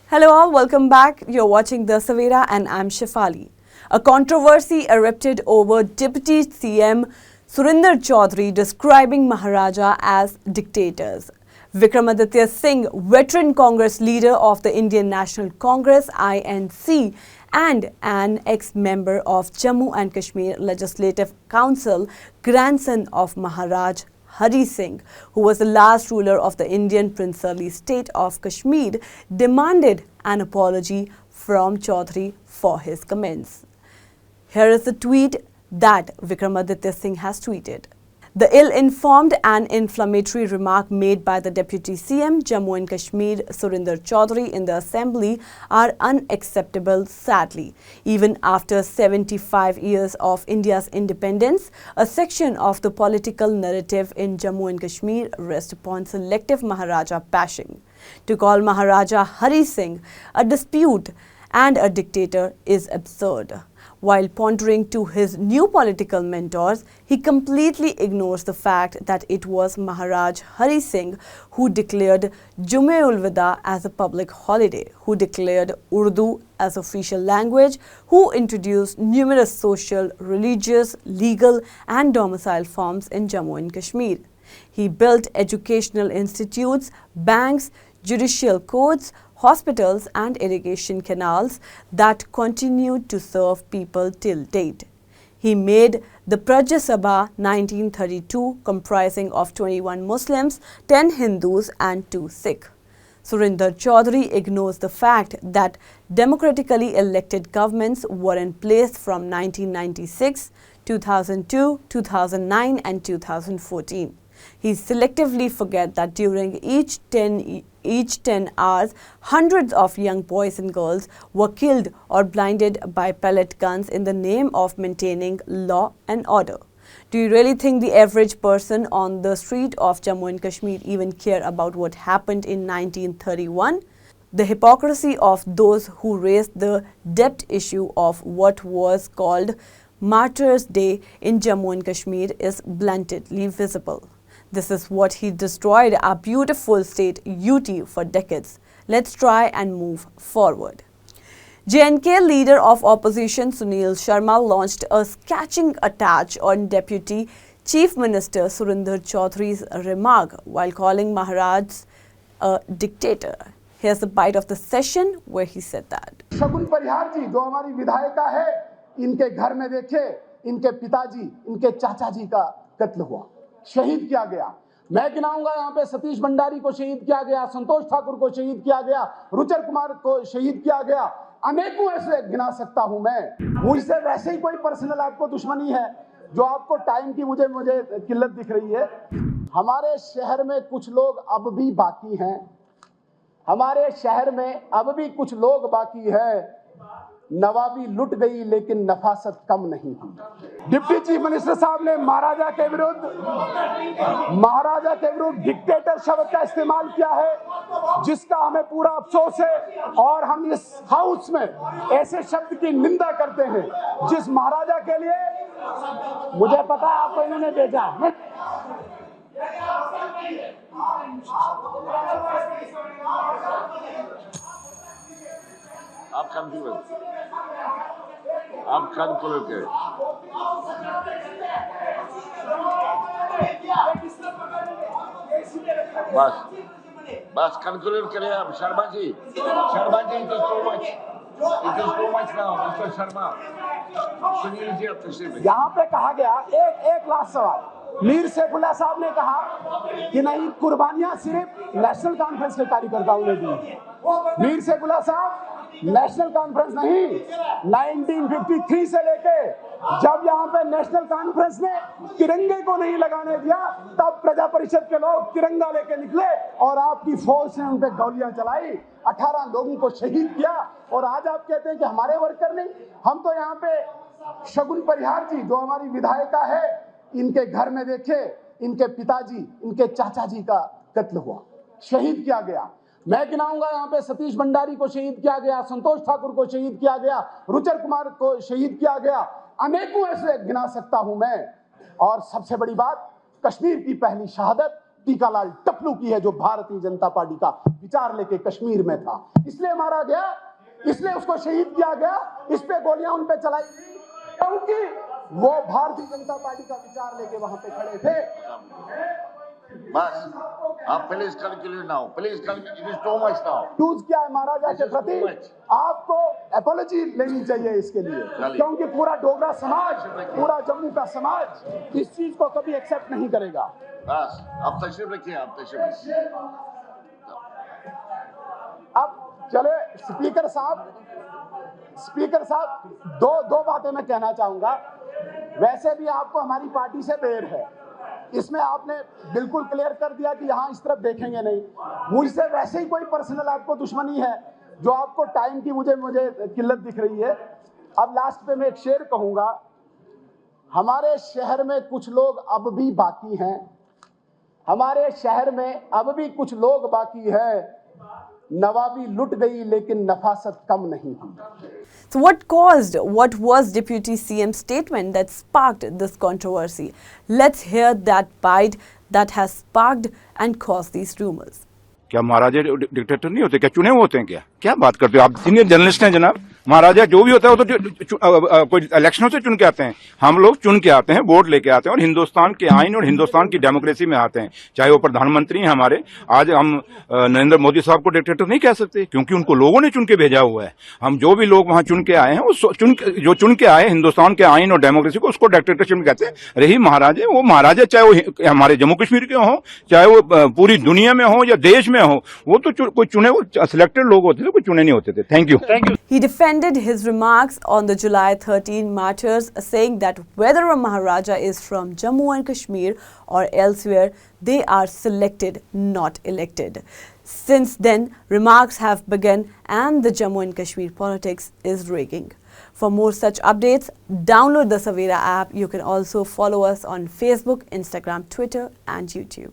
Hello all, welcome back. You're watching The Savera and I'm Shefali. A controversy erupted over Deputy CM Surinder Chaudhary describing Maharaja as dictators. Vikramaditya Singh, veteran Congress leader of the Indian National Congress (INC) and an ex-member of Jammu and Kashmir Legislative Council, grandson of Maharaj Hari Singh, who was the last ruler of the Indian princely state of Kashmir, demanded an apology from Chaudhary for his comments. Here is the tweet that Vikramaditya Singh has tweeted. The ill-informed and inflammatory remark made by the Deputy CM Jammu and Kashmir Surinder Chaudhary in the Assembly are unacceptable, sadly. Even after 75 years of India's independence, a section of the political narrative in Jammu and Kashmir rests upon selective Maharaja bashing. To call Maharaja Hari Singh a dispute and a dictator is absurd. While pondering to his new political mentors, he completely ignores the fact that it was Maharaj Hari Singh who declared Jume-ul-Wida as a public holiday, who declared Urdu as official language, who introduced numerous social, religious, legal and domicile forms in Jammu and Kashmir. He built educational institutes, banks, judicial courts, hospitals and irrigation canals that continued to serve people till date. He made the Prajya Sabha 1932 comprising of 21 Muslims, 10 Hindus and 2 Sikh. Surinder Chaudhary ignores the fact that democratically elected governments were in place from 1996, 2002, 2009 and 2014. He selectively forgets that during each 10 hours, hundreds of young boys and girls were killed or blinded by pellet guns in the name of maintaining law and order. Do you really think the average person on the street of Jammu and Kashmir even care about what happened in 1931? The hypocrisy of those who raised the debt issue of what was called Martyrs' Day in Jammu and Kashmir is bluntly visible. This is what he destroyed our beautiful state UT for decades. Let's try and move forward. J&K leader of opposition Sunil Sharma launched a scathing attack on Deputy Chief Minister Surinder Chaudhary's remark while calling Maharaj a dictator. Here's a bite of the session where he said that. शगुन परिहार जी जो हमारी विधायिका है, इनके घर में देखे इनके पिताजी, इनके चाचा जी का कत्ल हुआ, शहीद किया गया। मैं गिनाऊंगा यहाँ पे सतीश भंडारी को शहीद किया गया, संतोष ठाकुर को शहीद किया गया, रुचर कुमार को शहीद किया गया, अनेकों ऐसे गिना सकता हूं मैं। मुझसे वैसे ही कोई पर्सनल आपको दुश्मनी है जो आपको टाइम की मुझे किल्लत दिख रही है। हमारे शहर में कुछ लोग अब भी बाकी हैं, हमारे शहर में अब भी कुछ लोग बाकी हैं। नवाबी लुट गई लेकिन नफासत कम नहीं हुई। डिप्टी चीफ मिनिस्टर साहब ने महाराजा के विरुद्ध डिक्टेटर शब्द का इस्तेमाल किया है, जिसका हमें पूरा अफसोस है और हम इस हाउस में ऐसे शब्द की निंदा करते हैं जिस महाराजा के लिए मुझे पता है आपको इन्होंने भेजा। आप कान खोल के बस कान खोल करें आप। Sharma ji it is too much now mister Sharma. Sunil ji आप तशरीफ। यहाँ पे कहा गया एक लास्ट सवाल, मीर सैफुल्लाह साहब ने कहा कि नहीं कुर्बानियां सिर्फ नेशनल कॉन्फ्रेंस के कार्यकर्ताओं ने दी। मीर सैफुल्लाह साहब नेशनल कॉन्फ्रेंस नहीं, 1953 से लेके जब यहाँ पे नेशनल कॉन्फ्रेंस ने तिरंगे को नहीं लगाने दिया, तब प्रजा परिषद के लोग तिरंगा लेके निकले और आपकी फौज ने उन पे गोलियां चलाई, 18 लोगों को शहीद किया। और आज आप कहते हैं कि हमारे वर्कर नहीं। हम तो यहाँ पे शगुन परिहार जी जो हमारी विधायिका है, इनके घर में देखे इनके पिताजी, इनके चाचा जी का कत्ल हुआ, शहीद किया गया। मैं गिनाऊंगा यहाँ पे सतीश भंडारी को शहीद किया गया, संतोष ठाकुर को शहीद किया गया, रुचर कुमार को शहीद किया गया, अनेकों ऐसे गिना सकता हूं मैं। और सबसे बड़ी बात, कश्मीर की पहली शहादत टीकालाल टपलू की है, जो भारतीय जनता पार्टी का विचार लेके कश्मीर में था, इसलिए मारा गया, इसलिए उसको शहीद किया गया, इस पे गोलियां उन पे चलाई गई, क्योंकि वो भारतीय जनता पार्टी का विचार लेके वहां पे खड़े थे। बस आप please continue now, please continue, it is too much now. Twos क्या है महाराजा के प्रति, आपको एपोलॉजी लेनी चाहिए इसके लिए, क्योंकि पूरा डोगरा समाज, पूरा जम्मू का समाज इस चीज को कभी एक्सेप्ट नहीं करेगा। बस आप तशरीफ रखिए, आप तशरीफ रखिए। अब चले स्पीकर साहब दो बातें मैं कहना चाहूंगा। वैसे भी आपको हमारी पार्टी से बैर है, इसमें आपने बिल्कुल क्लियर कर दिया कि यहाँ इस तरफ देखेंगे नहीं। मुझसे वैसे ही कोई पर्सनल आपको दुश्मनी है, जो आपको टाइम की मुझे किल्लत दिख रही है। अब लास्ट पे मैं एक शेर कहूंगा, हमारे शहर में कुछ लोग अब भी बाकी हैं, हमारे शहर में अब भी कुछ लोग बाकी है, नवाबी लुट गई लेकिन नफासत कम नहीं हुई। So what was Deputy CM's statement that sparked this controversy? Let's hear that bite that has sparked and caused these rumors. क्या महाराजा डिक्टेटर नहीं होते? क्या चुने हुए होते हैं? क्या बात करते हो आप? सीनियर जर्नलिस्ट हैं जनाब। महाराजा जो भी होता है वो तो कोई इलेक्शनों से चुन के आते हैं, हम लोग चुन के आते हैं, वोट लेके आते हैं और हिंदुस्तान के आइन और हिंदुस्तान की डेमोक्रेसी में आते हैं। चाहे वो प्रधानमंत्री हैं हमारे, आज हम नरेंद्र मोदी साहब को डिक्टेटर नहीं कह सकते, क्योंकि उनको लोगों ने चुन के भेजा हुआ है। हम जो भी लोग वहां चुन के आए हैं, जो चुन के आए हिंदुस्तान के आइन और डेमोक्रेसी को, उसको डिक्टेटरशिप कहते हैं। रही महाराजे, वो महाराजा चाहे वो हमारे जम्मू कश्मीर के हों, चाहे वो पूरी दुनिया में हो या देश में हो, वो तो कोई चुने, वो सिलेक्टेड लोग होते थे, कोई चुने नहीं होते थे। Thank you. He defended his remarks on the July 13 martyrs, saying that whether a Maharaja is from Jammu and Kashmir or elsewhere, they are selected, not elected. Since then, remarks have begun and the Jammu and Kashmir politics is raging. For more such updates, download the Savera app. You can also follow us on Facebook, Instagram, Twitter and YouTube.